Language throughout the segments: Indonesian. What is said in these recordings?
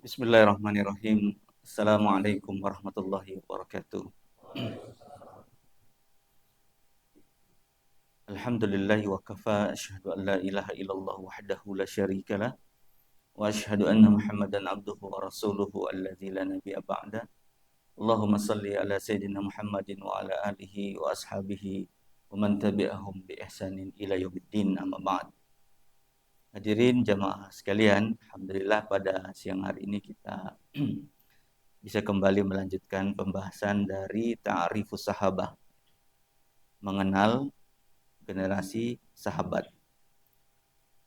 Bismillahirrahmanirrahim. Assalamualaikum warahmatullahi wabarakatuh. Alhamdulillahi wa kafa. Asyhadu an la ilaha illallah wahdahu la syarikalah. Wa asyhadu anna Muhammadan abduhu wa rasuluhu alladzi la nabiyya ba'da. Allahumma salli ala sayyidina Muhammadin wa ala alihi wa ashabihi wa man tabi'ahum bi ihsanin ila yaumiddin, amma ba'd. Hadirin jamaah sekalian, alhamdulillah pada siang hari ini kita bisa kembali melanjutkan pembahasan dari Ta'rifus Sahabah, mengenal generasi sahabat.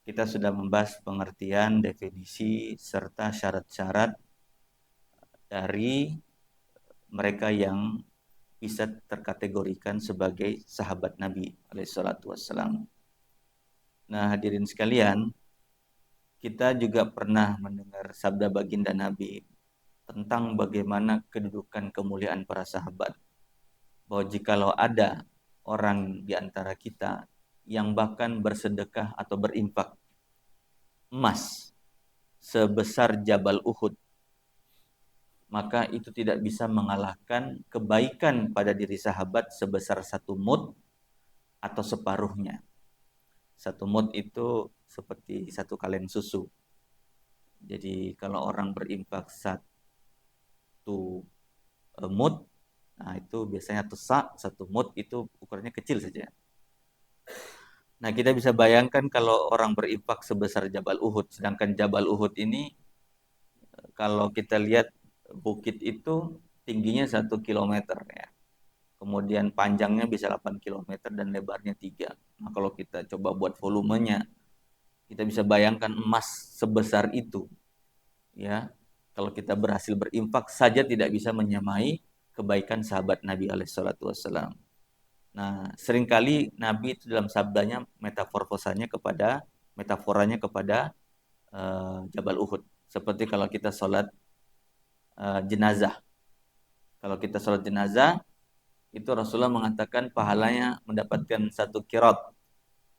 Kita sudah membahas pengertian, definisi, serta syarat-syarat dari mereka yang bisa terkategorikan sebagai sahabat Nabi alaihissalatu wassalam. Nah, hadirin sekalian, kita juga pernah mendengar sabda baginda Nabi tentang bagaimana kedudukan kemuliaan para sahabat. Bahwa jikalau ada orang di antara kita yang bahkan bersedekah atau berinfak emas sebesar Jabal Uhud, maka itu tidak bisa mengalahkan kebaikan pada diri sahabat sebesar satu mud atau separuhnya. Satu mud itu seperti satu kalen susu. Jadi kalau orang berinfak satu mud, nah itu biasanya satu mud itu ukurannya kecil saja. Nah, kita bisa bayangkan kalau orang berinfak sebesar Jabal Uhud, sedangkan Jabal Uhud ini kalau kita lihat bukit itu tingginya 1 kilometer ya. Kemudian panjangnya bisa 8 kilometer dan lebarnya 3. Nah, kalau kita coba buat volumenya, kita bisa bayangkan emas sebesar itu ya. Kalau kita berhasil berinfak saja tidak bisa menyamai kebaikan sahabat Nabi alaihissalatu wassalam. Nah, seringkali Nabi itu dalam sabdanya metaforanya kepada Jabal Uhud. Seperti kalau kita sholat jenazah. Kalau kita sholat jenazah, itu Rasulullah mengatakan pahalanya mendapatkan 1 qirat.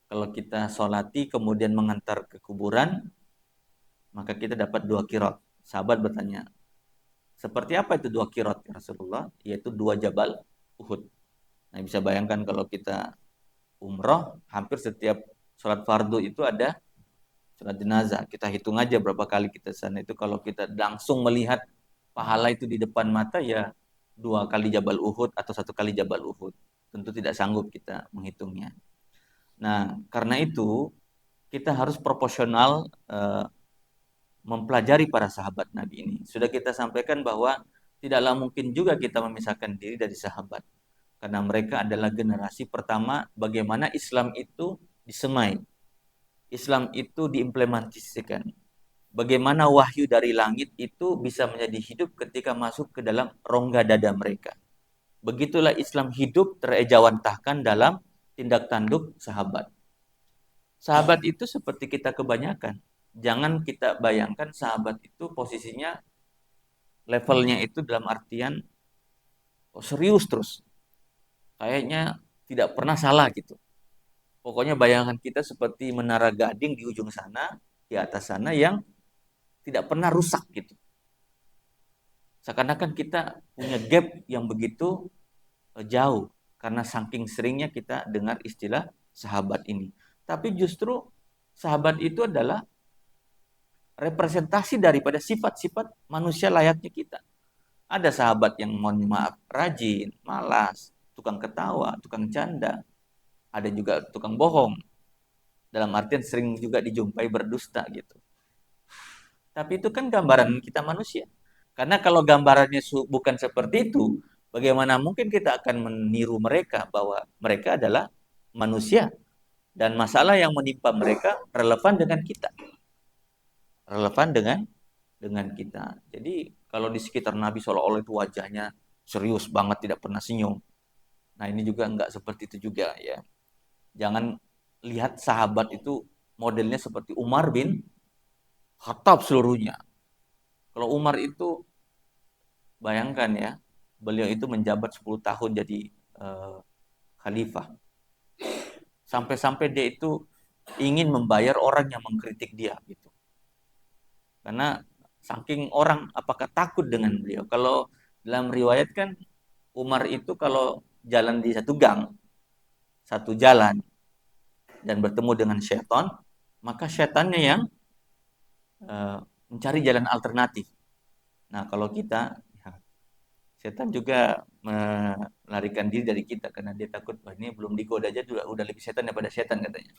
Kalau kita sholati kemudian mengantar ke kuburan, maka kita dapat 2 qirat. Sahabat bertanya, seperti apa itu 2 qirat ya Rasulullah? Yaitu 2 Jabal Uhud. Nah, bisa bayangkan kalau kita umroh, hampir setiap sholat fardu itu ada sholat jenazah. Kita hitung aja berapa kali kita sana. Itu kalau kita langsung melihat pahala itu di depan mata, ya 2 kali Jabal Uhud atau 1 kali Jabal Uhud. Tentu tidak sanggup kita menghitungnya. Nah, karena itu kita harus proporsional mempelajari para sahabat Nabi ini. Sudah kita sampaikan bahwa tidaklah mungkin juga kita memisahkan diri dari sahabat. Karena mereka adalah generasi pertama bagaimana Islam itu disemai. Islam itu diimplementasikan. Bagaimana wahyu dari langit itu bisa menjadi hidup ketika masuk ke dalam rongga dada mereka. Begitulah Islam hidup terejawantahkan dalam tindak tanduk sahabat. Sahabat itu seperti kita kebanyakan. Jangan kita bayangkan sahabat itu posisinya levelnya itu dalam artian serius terus. Kayaknya tidak pernah salah gitu. Pokoknya bayangan kita seperti menara gading di ujung sana, di atas sana yang tidak pernah rusak gitu. Seakan-akan kita punya gap yang begitu jauh karena saking seringnya kita dengar istilah sahabat ini. Tapi justru sahabat itu adalah representasi daripada sifat-sifat manusia layaknya kita. Ada sahabat yang mohon maaf rajin, malas, tukang ketawa, tukang canda. Ada juga tukang bohong. Dalam artian sering juga dijumpai berdusta gitu. Tapi itu kan gambaran kita manusia. Karena kalau gambarannya bukan seperti itu, bagaimana mungkin kita akan meniru mereka bahwa mereka adalah manusia dan masalah yang menimpa mereka relevan dengan kita. Relevan dengan kita. Jadi kalau di sekitar Nabi seolah-olah itu wajahnya serius banget, tidak pernah senyum. Nah, ini juga enggak seperti itu juga ya. Jangan lihat sahabat itu modelnya seperti Umar bin Khattab seluruhnya. Kalau Umar itu bayangkan ya, beliau itu menjabat 10 tahun jadi khalifah. Sampai-sampai dia itu ingin membayar orang yang mengkritik dia gitu. Karena Saking orang apakah takut dengan beliau. Kalau dalam riwayat kan Umar itu kalau jalan di satu gang, satu jalan dan bertemu dengan syaitan, maka syaitannya yang mencari jalan alternatif. Nah, kalau kita, ya, setan juga melarikan diri dari kita karena dia takut, wah ini belum digoda aja udah lebih setan daripada setan katanya.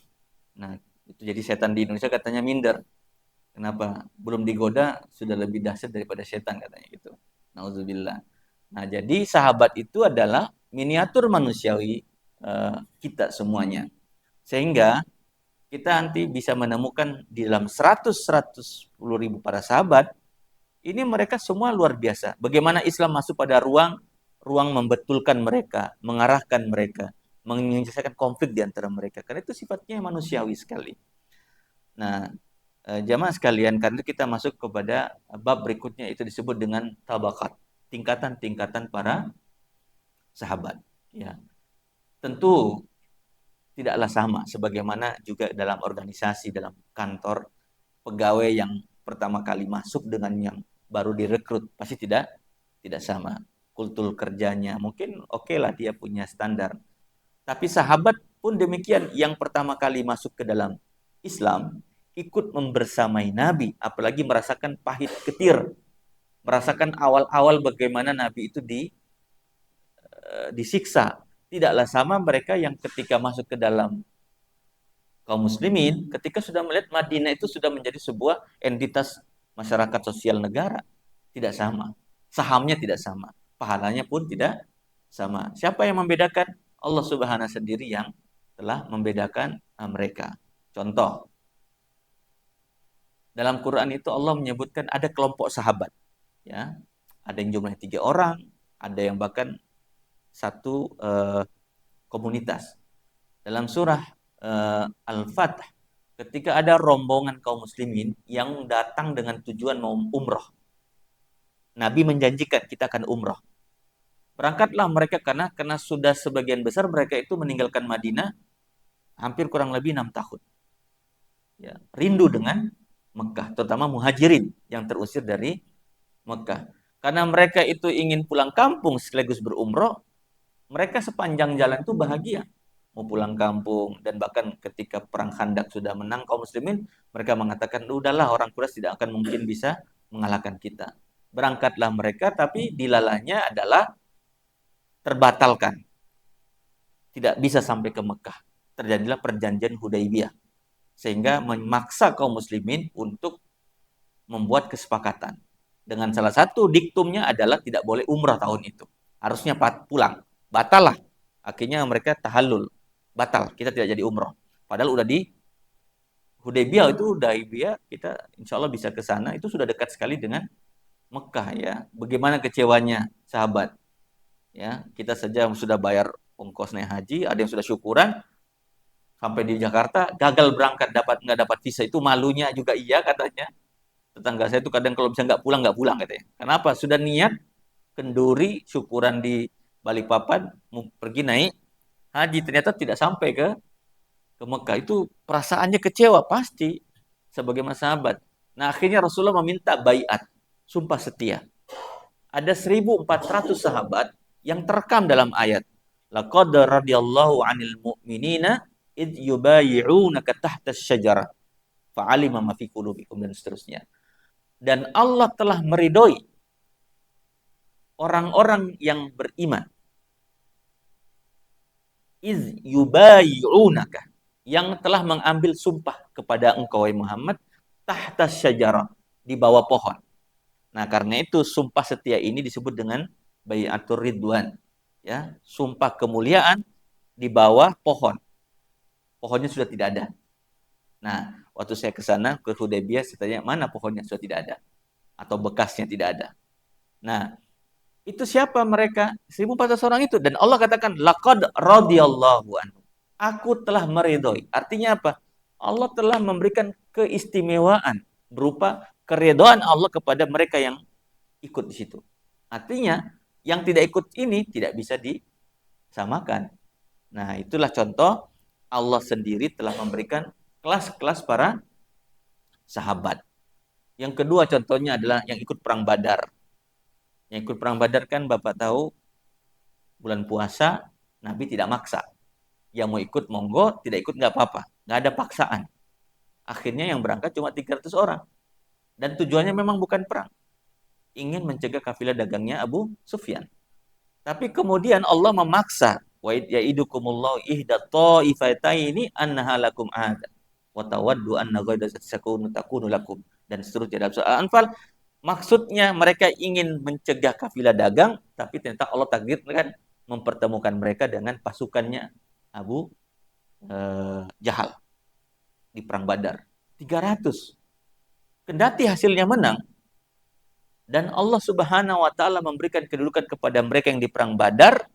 Nah, itu jadi setan di Indonesia katanya minder. Kenapa? Belum digoda sudah lebih dahsyat daripada setan katanya gitu. Nauzubillah. Nah, jadi sahabat itu adalah miniatur manusiawi kita semuanya. Sehingga kita nanti bisa menemukan di dalam 100-110 ribu para sahabat, ini mereka semua luar biasa. Bagaimana Islam masuk pada ruang membetulkan mereka, mengarahkan mereka, menyelesaikan konflik di antara mereka. Karena itu sifatnya manusiawi sekali. Nah, jamaah sekalian, karena kita masuk kepada bab berikutnya, itu disebut dengan tabakat, tingkatan-tingkatan para sahabat. Ya, tentu tidaklah sama sebagaimana juga dalam organisasi, dalam kantor, pegawai yang pertama kali masuk dengan yang baru direkrut pasti tidak sama. Kultur kerjanya mungkin oke lah, dia punya standar. Tapi sahabat pun demikian, yang pertama kali masuk ke dalam Islam ikut membersamai Nabi, apalagi merasakan pahit ketir, merasakan awal-awal bagaimana Nabi itu disiksa. Tidaklah sama mereka yang ketika masuk ke dalam kaum muslimin, ketika sudah melihat Madinah itu sudah menjadi sebuah entitas masyarakat sosial negara. Tidak sama. Sahamnya tidak sama. Pahalanya pun tidak sama. Siapa yang membedakan? Allah Subhanahu sendiri yang telah membedakan mereka. Contoh, dalam Quran itu Allah menyebutkan ada kelompok sahabat. Ya, ada yang jumlahnya 3 orang, ada yang bahkan satu komunitas. Dalam surah Al-Fatih, ketika ada rombongan kaum muslimin yang datang dengan tujuan mau umroh, Nabi menjanjikan kita akan umroh. Berangkatlah mereka karena sudah sebagian besar mereka itu meninggalkan Madinah hampir kurang lebih 6 tahun. Ya, rindu dengan Mekah, terutama muhajirin yang terusir dari Mekah. Karena mereka itu ingin pulang kampung sekaligus berumroh, mereka sepanjang jalan itu bahagia mau pulang kampung. Dan bahkan ketika perang Khandaq sudah menang kaum muslimin, mereka mengatakan udahlah, orang Quraisy tidak akan mungkin bisa mengalahkan kita. Berangkatlah mereka, tapi dilalahnya adalah terbatalkan, tidak bisa sampai ke Mekah. Terjadilah perjanjian Hudaybiyah, sehingga memaksa kaum muslimin untuk membuat kesepakatan. Dengan salah satu diktumnya adalah tidak boleh umrah tahun itu, harusnya pulang. Batal lah. Akhirnya mereka tahallul, batal, kita tidak jadi umroh. Padahal udah di Hudaybiyah kita insya Allah bisa ke sana, itu sudah dekat sekali dengan Mekah ya. Bagaimana kecewanya sahabat? Ya, kita saja sudah bayar ongkos naik haji, ada yang sudah syukuran, sampai di Jakarta gagal berangkat, nggak dapat visa, itu malunya juga iya katanya. Tetangga saya itu kadang kalau bisa nggak pulang katanya. Kenapa? Sudah niat kenduri syukuran di Balikpapan, mau pergi naik haji, ternyata tidak sampai ke Mekah. Itu perasaannya kecewa pasti sebagai sahabat. Nah, akhirnya Rasulullah meminta baiat, sumpah setia. Ada 1.400 sahabat yang terekam dalam ayat. Laqad radiyallahu 'anil mu'minina id yubayi'unaka tahta asy-syajarah fa'alima ma fi qulubikum, dan seterusnya. Dan Allah telah meridhoi orang-orang yang beriman. Iz yubayi'unaka, yang telah mengambil sumpah kepada engkau wahai Muhammad, tahta syajarah, di bawah pohon. Nah, karena itu sumpah setia ini disebut dengan bai'atur ridwan, ya, sumpah kemuliaan di bawah pohon. Pohonnya sudah tidak ada. Nah, waktu saya ke sana ke Hudaybiyah, saya tanya mana pohonnya, sudah tidak ada atau bekasnya tidak ada. Nah, itu siapa mereka? 1.400 orang itu, dan Allah katakan laqad radiyallahu anhu. Aku telah meridhoi. Artinya apa? Allah telah memberikan keistimewaan berupa keridhaan Allah kepada mereka yang ikut di situ. Artinya yang tidak ikut ini tidak bisa disamakan. Nah, itulah contoh Allah sendiri telah memberikan kelas-kelas para sahabat. Yang kedua contohnya adalah yang ikut perang Badar. Yang ikut perang Badar kan Bapak tahu bulan puasa Nabi tidak maksa. Yang mau ikut monggo, tidak ikut nggak apa-apa. Nggak ada paksaan. Akhirnya yang berangkat cuma 300 orang. Dan tujuannya memang bukan perang. Ingin mencegah kafilah dagangnya Abu Sufyan. Tapi kemudian Allah memaksa, wa ya'idukumullahu ihda ta'ifataini annaha lakum ahad wa tawaddu anna ghaidat takunu lakum, dan seterusnya dalam surah Al-Anfal. Maksudnya mereka ingin mencegah kafilah dagang, tapi ternyata Allah takdirkan mempertemukan mereka dengan pasukannya Abu Jahal di perang Badar. 300. Kendati hasilnya menang, dan Allah Subhanahu wa taala memberikan kedudukan kepada mereka yang di perang Badar,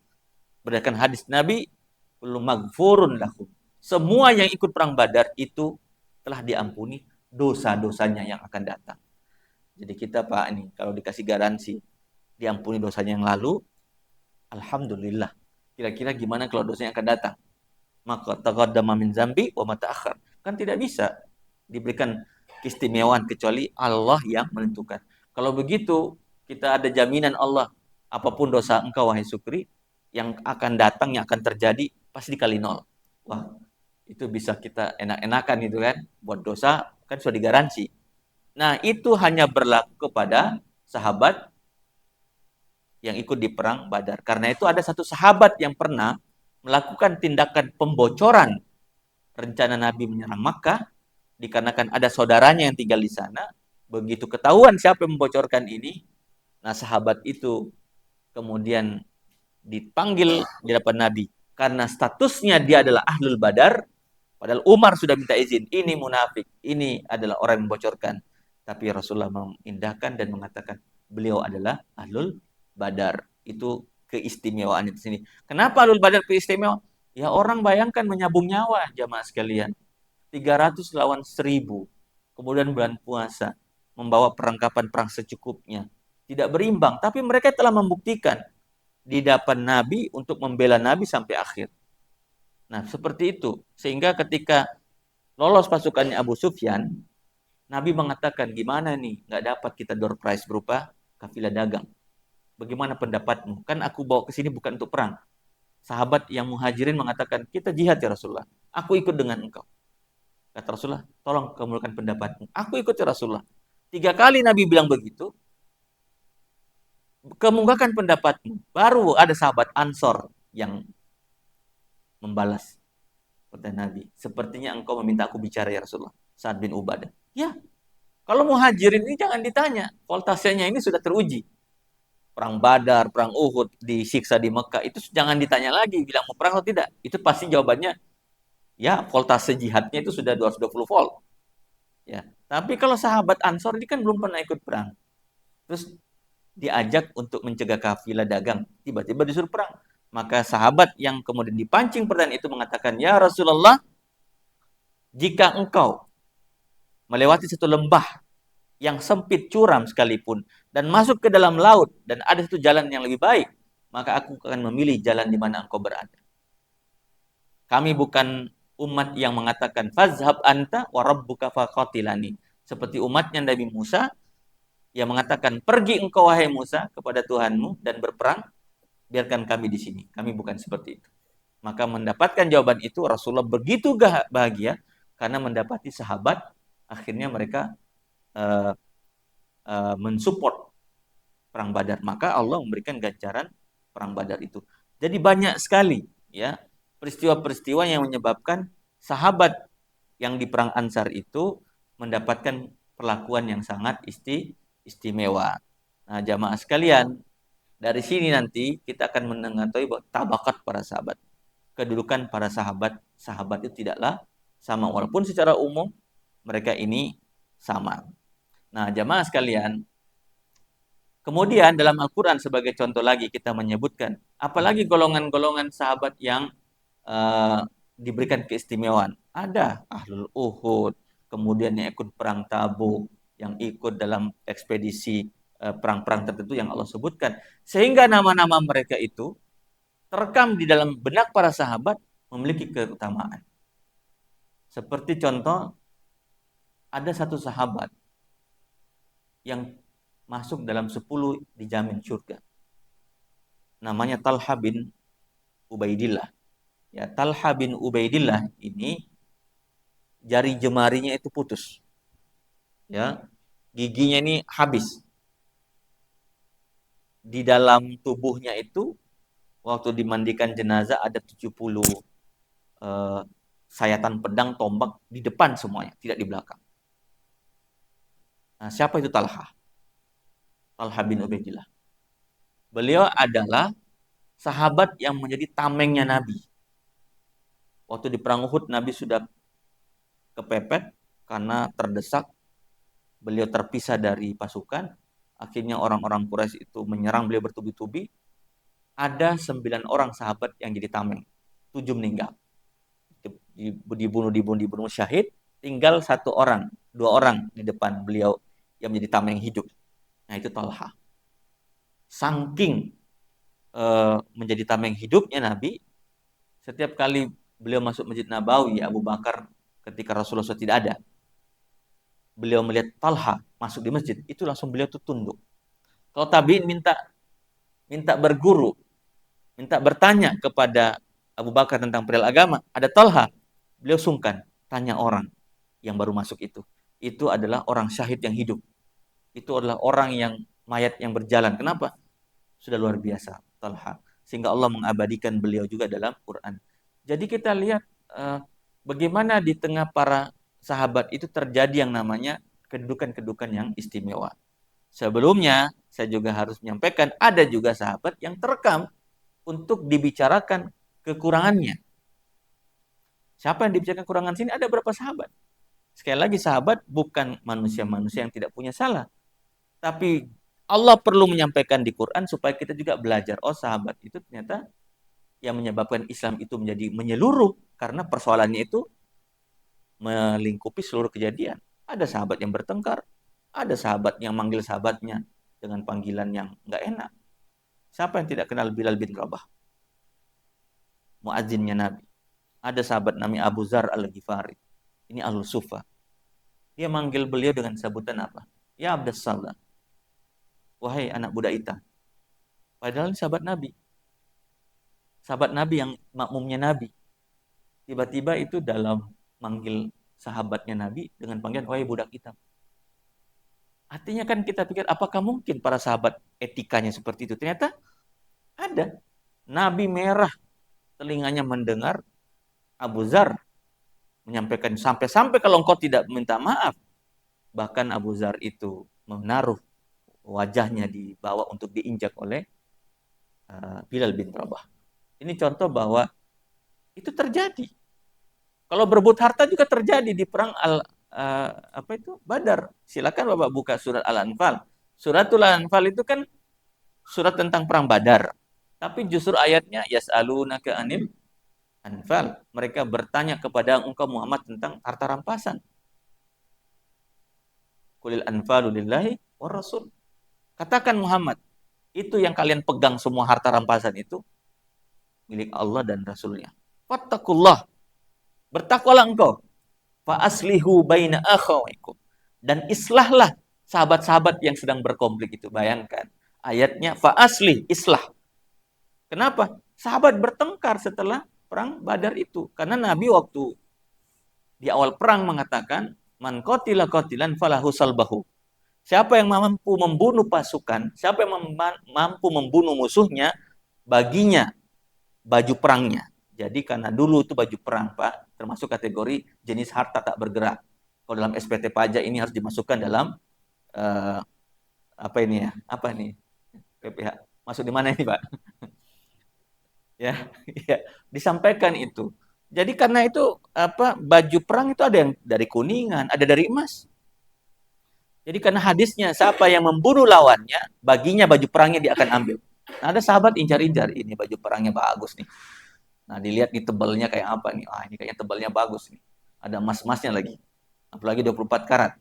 berdasarkan hadis Nabi, kullu maghfurun lahum. Semua yang ikut perang Badar itu telah diampuni dosa-dosanya yang akan datang. Jadi kita Pak nih, kalau dikasih garansi diampuni dosanya yang lalu, alhamdulillah. Kira-kira gimana kalau dosanya akan datang? Maka taqaddama min zambi wa ma ta'akhkhar. Kan tidak bisa diberikan keistimewaan kecuali Allah yang menentukan. Kalau begitu, kita ada jaminan Allah, apapun dosa engkau wahai Sukri, yang akan datang, yang akan terjadi pasti dikali 0. Wah, itu bisa kita enak-enakan gitu kan. Buat dosa kan sudah digaransi. Nah, itu hanya berlaku kepada sahabat yang ikut di perang Badar. Karena itu ada satu sahabat yang pernah melakukan tindakan pembocoran rencana Nabi menyerang Makkah, dikarenakan ada saudaranya yang tinggal di sana. Begitu ketahuan siapa yang membocorkan ini, nah sahabat itu kemudian dipanggil di hadapan Nabi. Karena statusnya dia adalah Ahlul Badar, padahal Umar sudah minta izin, ini munafik, ini adalah orang yang membocorkan. Tapi Rasulullah mengindahkan dan mengatakan beliau adalah Ahlul Badar. Itu keistimewaan di sini. Kenapa Ahlul Badar keistimewaan? Ya orang bayangkan menyambung nyawa jamaah sekalian. 300 lawan 1000. Kemudian bulan puasa. Membawa perlengkapan perang secukupnya. Tidak berimbang. Tapi mereka telah membuktikan di depan Nabi untuk membela Nabi sampai akhir. Nah seperti itu. Sehingga ketika lolos pasukannya Abu Sufyan, Nabi mengatakan, gimana nih, nggak dapat kita door prize berupa kafilah dagang. Bagaimana pendapatmu? Kan aku bawa ke sini bukan untuk perang. Sahabat yang muhajirin mengatakan, kita jihad ya Rasulullah. Aku ikut dengan engkau. Kata Rasulullah, tolong kemuliakan pendapatmu. Aku ikut ya Rasulullah. 3 kali Nabi bilang begitu, kemukakan pendapatmu. Baru ada sahabat Ansor yang membalas kata Nabi, sepertinya engkau meminta aku bicara ya Rasulullah. Sa'ad bin Ubadah. Ya, kalau muhajirin ini jangan ditanya. Voltasenya ini sudah teruji. Perang Badar, perang Uhud, disiksa di Mekah, itu jangan ditanya lagi bilang mau perang atau tidak. Itu pasti jawabannya ya, voltase jihadnya itu sudah 220 volt. Ya. Tapi kalau sahabat Ansor ini kan belum pernah ikut perang. Terus diajak untuk mencegah kafilah dagang, tiba-tiba disuruh perang. Maka sahabat yang kemudian dipancing pertanyaan itu mengatakan, "Ya Rasulullah, jika engkau melewati satu lembah yang sempit curam sekalipun dan masuk ke dalam laut dan ada satu jalan yang lebih baik, maka aku akan memilih jalan di mana engkau berada." Kami bukan umat yang mengatakan fazhab anta wa rabbuka faqatilani, seperti umatnya Nabi Musa yang mengatakan pergi engkau wahai Musa kepada Tuhanmu dan berperang, biarkan kami di sini. Kami bukan seperti itu. Maka mendapatkan jawaban itu Rasulullah begitu bahagia karena mendapati sahabat akhirnya mereka mensupport perang Badar. Maka Allah memberikan ganjaran perang Badar itu. Jadi banyak sekali ya peristiwa-peristiwa yang menyebabkan sahabat yang di perang Ansar itu mendapatkan perlakuan yang sangat istimewa. Nah, jamaah sekalian, dari sini nanti kita akan mengetahui bahwa tabakat para sahabat. Kedudukan para sahabat itu tidaklah sama, walaupun secara umum mereka ini sama. Nah, jamaah sekalian, kemudian dalam Al-Quran sebagai contoh lagi kita menyebutkan, apalagi golongan-golongan sahabat yang diberikan keistimewaan. Ada Ahlul Uhud, kemudian yang ikut perang Tabuk, yang ikut dalam ekspedisi perang-perang tertentu yang Allah sebutkan. Sehingga nama-nama mereka itu terekam di dalam benak para sahabat memiliki keutamaan. Seperti contoh, ada satu sahabat yang masuk dalam 10 dijamin surga. Namanya Talha bin Ubaidillah. Ya, Talha bin Ubaidillah ini jari jemarinya itu putus. Ya, giginya ini habis. Di dalam tubuhnya itu waktu dimandikan jenazah ada 70 sayatan pedang, tombak di depan semuanya, tidak di belakang. Nah, siapa itu Talha? Talha bin Ubaidillah. Beliau adalah sahabat yang menjadi tamengnya Nabi. Waktu di perang Uhud Nabi sudah kepepet karena terdesak. Beliau terpisah dari pasukan. Akhirnya orang-orang Quraisy itu menyerang beliau bertubi-tubi. Ada 9 orang sahabat yang jadi tameng. 7 meninggal. Dibunuh syahid. Tinggal 1 orang, 2 orang di depan beliau yang menjadi tameng hidup. Nah itu Talha. Saking menjadi tameng hidupnya Nabi, setiap kali beliau masuk Masjid Nabawi, Abu Bakar ketika Rasulullah SAW tidak ada, beliau melihat Talha masuk di masjid, itu langsung beliau tuh tunduk. Kalau tabiin minta berguru, minta bertanya kepada Abu Bakar tentang perihal agama, ada Talha, beliau sungkan tanya orang yang baru masuk itu. Itu adalah orang syahid yang hidup. Itu adalah orang yang mayat yang berjalan. Kenapa? Sudah luar biasa Talha. Sehingga Allah mengabadikan beliau juga dalam Quran. Jadi kita lihat bagaimana di tengah para sahabat itu terjadi yang namanya kedudukan-kedudukan yang istimewa. Sebelumnya saya juga harus menyampaikan ada juga sahabat yang terekam untuk dibicarakan kekurangannya. Siapa yang dibicarakan kekurangan sini? Ada berapa sahabat? Sekali lagi sahabat bukan manusia-manusia yang tidak punya salah. Tapi Allah perlu menyampaikan di Quran supaya kita juga belajar. Oh sahabat itu ternyata yang menyebabkan Islam itu menjadi menyeluruh. Karena persoalannya itu melingkupi seluruh kejadian. Ada sahabat yang bertengkar. Ada sahabat yang manggil sahabatnya dengan panggilan yang nggak enak. Siapa yang tidak kenal Bilal bin Rabah? Muadzinnya Nabi. Ada sahabat namanya Abu Zar al-Ghifari. Ini Ahlus Sufa. Dia manggil beliau dengan sebutan apa? Ya Abdas Salam. Wahai anak budak Ita. Padahal ini sahabat Nabi. Sahabat Nabi yang makmumnya Nabi. Tiba-tiba itu dalam manggil sahabatnya Nabi dengan panggilan wahai budak hitam. Artinya kan kita pikir apakah mungkin para sahabat etikanya seperti itu? Ternyata ada. Nabi merah telinganya mendengar Abu Zar menyampaikan sampai-sampai kalau engkau tidak minta maaf. Bahkan Abu Zar itu menaruh wajahnya dibawa untuk diinjak oleh Bilal bin Rabah. Ini contoh bahwa itu terjadi. Kalau berebut harta juga terjadi di perang Badar. Silakan Bapak buka surat Al-Anfal. Suratul Anfal itu kan surat tentang perang Badar. Tapi justru ayatnya yas'alunaka anil anfal. Mereka bertanya kepada engkau Muhammad tentang harta rampasan. Qulil anfalu lillahi war rasul. Katakan Muhammad, itu yang kalian pegang semua harta rampasan itu milik Allah dan Rasulnya. Fattakullah. Bertakwalah engkau. Fa aslihu baina akhawaikum. Dan islahlah sahabat-sahabat yang sedang berkonflik itu. Bayangkan. Ayatnya fa aslih, islah. Kenapa? Sahabat bertengkar setelah perang Badar itu. Karena Nabi waktu di awal perang mengatakan man qatila qatilan falahu salbahu. Siapa yang mampu membunuh pasukan, siapa yang mampu membunuh musuhnya, baginya baju perangnya. Jadi karena dulu itu baju perang, Pak, termasuk kategori jenis harta tak bergerak. Kalau dalam SPT pajak ini harus dimasukkan dalam apa ini ya? Apa ini? PPH. Masuk di mana ini, Pak? Ya, ya, disampaikan itu. Jadi karena itu baju perang itu ada yang dari kuningan, ada dari emas. Jadi karena hadisnya siapa yang membunuh lawannya, baginya baju perangnya dia akan ambil. Nah, ada sahabat incar-incar, ini baju perangnya bagus nih. Nah, dilihat nih tebalnya kayak apa nih. Ah, ini kayaknya tebalnya bagus nih. Ada emas-emasnya lagi. Apalagi 24 karat.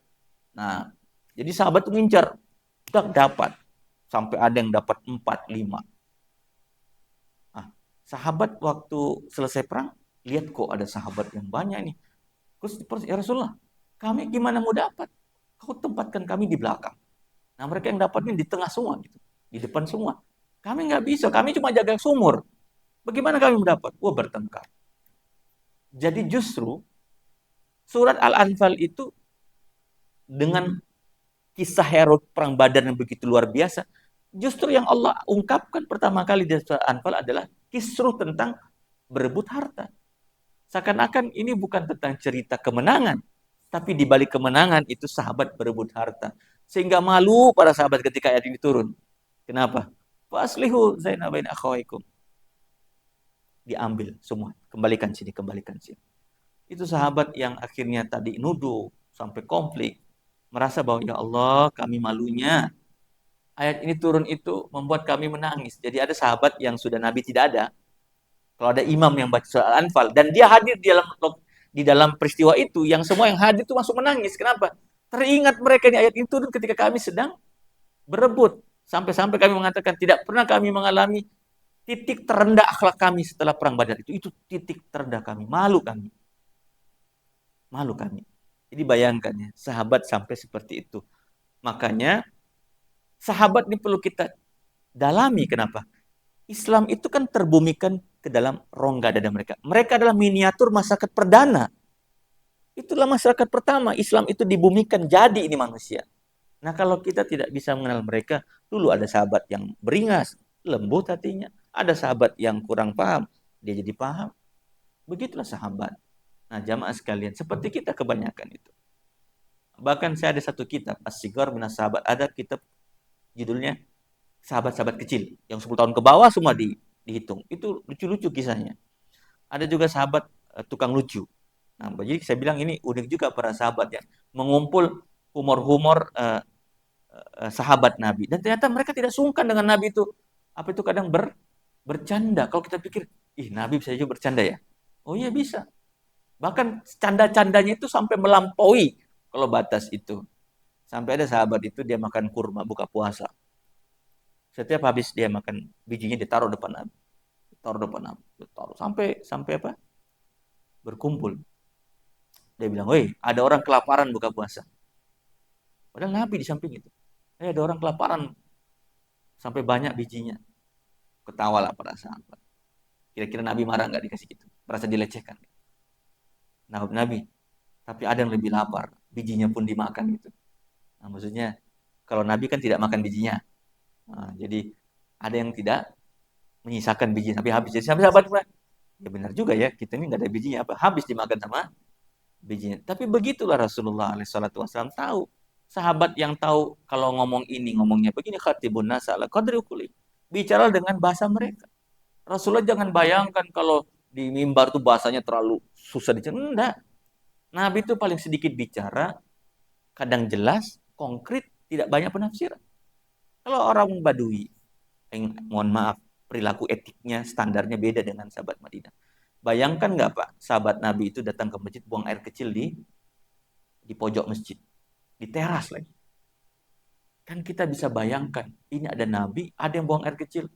Nah, jadi sahabat tuh ngincar. Tak dapat. Sampai ada yang dapat 4, 5. Nah, sahabat waktu selesai perang, lihat kok ada sahabat yang banyak nih. Terus ya Rasulullah, kami gimana mau dapat? Kau tempatkan kami di belakang. Nah mereka yang dapatnya di tengah semua gitu, di depan semua. Kami nggak bisa, kami cuma jaga sumur. Bagaimana kami mendapat? Wah bertengkar. Jadi justru surat Al-Anfal itu dengan kisah hero perang Badar yang begitu luar biasa, justru yang Allah ungkapkan pertama kali di surat Al-Anfal adalah kisruh tentang berebut harta. Seakan-akan ini bukan tentang cerita kemenangan, tapi di balik kemenangan itu sahabat berebut harta. Sehingga malu para sahabat ketika ayat ini turun. Kenapa? Faslihu zainabain akhawaikum. Diambil semua, kembalikan sini, kembalikan sini. Itu sahabat yang akhirnya tadi nuduh sampai konflik, merasa bahwa ya Allah, kami malunya. Ayat ini turun itu membuat kami menangis. Jadi ada sahabat yang sudah Nabi tidak ada. Kalau ada imam yang baca surah Al-Anfal dan dia hadir di dalam peristiwa itu, yang semua yang hadir itu masuk menangis. Kenapa? Teringat mereka ini ayat ini turun ketika kami sedang berebut. Sampai-sampai kami mengatakan tidak pernah kami mengalami titik terendah akhlak kami setelah perang Badar itu. Itu titik terendah kami. Malu kami. Malu kami. Jadi bayangkan ya, sahabat sampai seperti itu. Makanya sahabat ini perlu kita dalami. Kenapa? Islam itu kan terbumikan ke dalam rongga dada mereka. Mereka adalah miniatur masyarakat perdana. Itulah masyarakat pertama. Islam itu dibumikan jadi ini manusia. Nah kalau kita tidak bisa mengenal mereka, dulu ada sahabat yang beringas, lembut hatinya. Ada sahabat yang kurang paham, dia jadi paham. Begitulah sahabat. Nah jamaah sekalian, seperti kita kebanyakan itu. Bahkan saya ada satu kitab, As-Sigar Minas Sahabat. Ada kitab judulnya sahabat-sahabat kecil yang 10 tahun ke bawah semua dihitung. Itu lucu-lucu kisahnya. Ada juga sahabat tukang lucu. Nah, jadi saya bilang ini unik juga para sahabat ya, mengumpul humor-humor sahabat Nabi. Dan ternyata mereka tidak sungkan dengan Nabi itu. Apa itu kadang bercanda. Kalau kita pikir, ih Nabi bisa juga bercanda ya. Oh iya bisa. Bahkan canda-candanya itu sampai melampaui kalau batas itu. Sampai ada sahabat itu dia makan kurma buka puasa. Setiap habis dia makan bijinya ditaruh depan Nabi. Ditaruh depan Nabi. Ditaruh. Sampai apa? Berkumpul. Dia bilang, "Woi, ada orang kelaparan buka puasa." Padahal Nabi di samping itu. Ada orang kelaparan sampai banyak bijinya. Ketawalah para sahabat. Kira-kira Nabi marah nggak dikasih gitu? Merasa dilecehkan. Nah, Nabi, tapi ada yang lebih lapar. Bijinya pun dimakan gitu. Nah, maksudnya kalau Nabi kan tidak makan bijinya. Nah, jadi ada yang tidak menyisakan bijinya tapi habis. Jadi sampai sahabat ya benar juga ya, kita ini nggak ada bijinya apa habis dimakan sama bijinya. Tapi begitulah Rasulullah SAW tahu. Sahabat yang tahu kalau ngomong ini ngomongnya begini, khatibun nas ala qadri ukuli. Bicara dengan bahasa mereka. Rasulullah jangan bayangkan kalau di mimbar tuh bahasanya terlalu susah dicerna. Enggak. Nabi itu paling sedikit bicara, kadang jelas, konkret, tidak banyak penafsiran. Kalau orang Badui, mohon maaf, perilaku etiknya, standarnya beda dengan sahabat Madinah. Bayangkan nggak Pak, sahabat Nabi itu datang ke masjid, buang air kecil di pojok masjid, di teras lagi. Kan kita bisa bayangkan, ini ada Nabi, ada yang buang air kecil.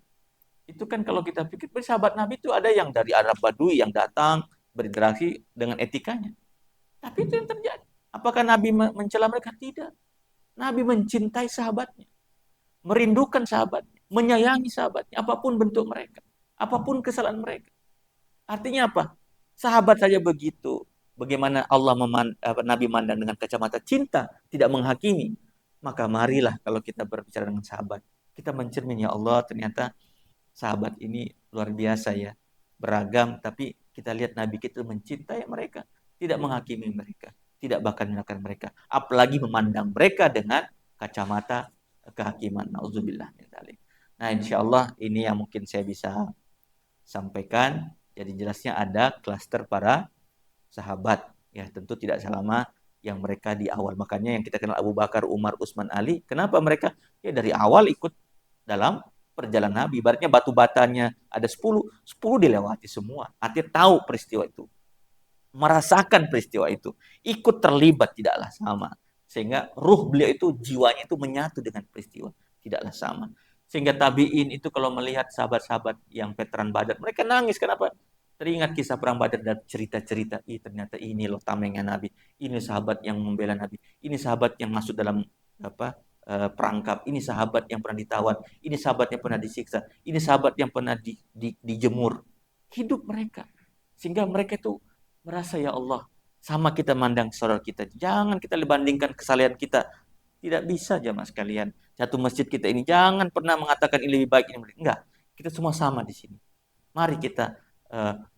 Itu kan kalau kita pikir, sahabat Nabi itu ada yang dari Arab Badui yang datang, berinteraksi dengan etikanya. Tapi itu yang terjadi. Apakah Nabi mencela mereka? Tidak. Nabi mencintai sahabatnya, merindukan sahabatnya, menyayangi sahabatnya, apapun bentuk mereka, apapun kesalahan mereka. Artinya apa? Sahabat saja begitu. Bagaimana Nabi mandang dengan kacamata cinta, tidak menghakimi. Maka marilah kalau kita berbicara dengan sahabat, kita mencermin, ya Allah, ternyata sahabat ini luar biasa ya. Beragam, tapi kita lihat Nabi kita mencintai mereka, tidak menghakimi mereka, tidak bahkan menyalahkan mereka, apalagi memandang mereka dengan kacamata kehakiman. Nauzubillah min dzalik. Nah, insya Allah ini yang mungkin saya bisa sampaikan. Jadi jelasnya ada klaster para sahabat. Ya tentu tidak selama yang mereka di awal. Makanya yang kita kenal Abu Bakar, Umar, Utsman, Ali. Kenapa mereka? Ya dari awal ikut dalam perjalanan Nabi. Ibaratnya batu batanya ada 10, 10 dilewati semua. Artinya tahu peristiwa itu. Merasakan peristiwa itu. Ikut terlibat tidaklah sama. Sehingga ruh beliau itu, jiwanya itu menyatu dengan peristiwa. Tidaklah sama. Sehingga tabi'in itu kalau melihat sahabat-sahabat yang veteran Badar, mereka nangis. Kenapa? Teringat kisah perang Badar dan cerita-cerita. Ternyata ini loh tamengnya Nabi. Ini sahabat yang membela Nabi. Ini sahabat yang masuk dalam perangkap, ini sahabat yang pernah ditawan, ini sahabat yang pernah disiksa, ini sahabat yang pernah dijemur. Hidup mereka. Sehingga mereka itu merasa, ya Allah, sama kita mandang saudara kita. Jangan kita bandingkan kesalahan kita. Tidak bisa jamaah sekalian. Satu masjid kita ini jangan pernah mengatakan ini lebih baik, ini lebih. Enggak. Kita semua sama di sini. Mari kita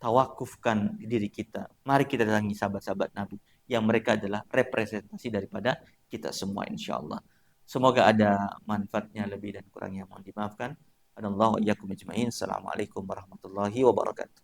tawakufkan diri kita. Mari kita datangi sahabat-sahabat Nabi yang mereka adalah representasi daripada kita semua, insya Allah. Semoga ada manfaatnya, lebih dan kurangnya mohon dimaafkan. Anallahu iyyakum ajmain. Assalamualaikum warahmatullahi wabarakatuh.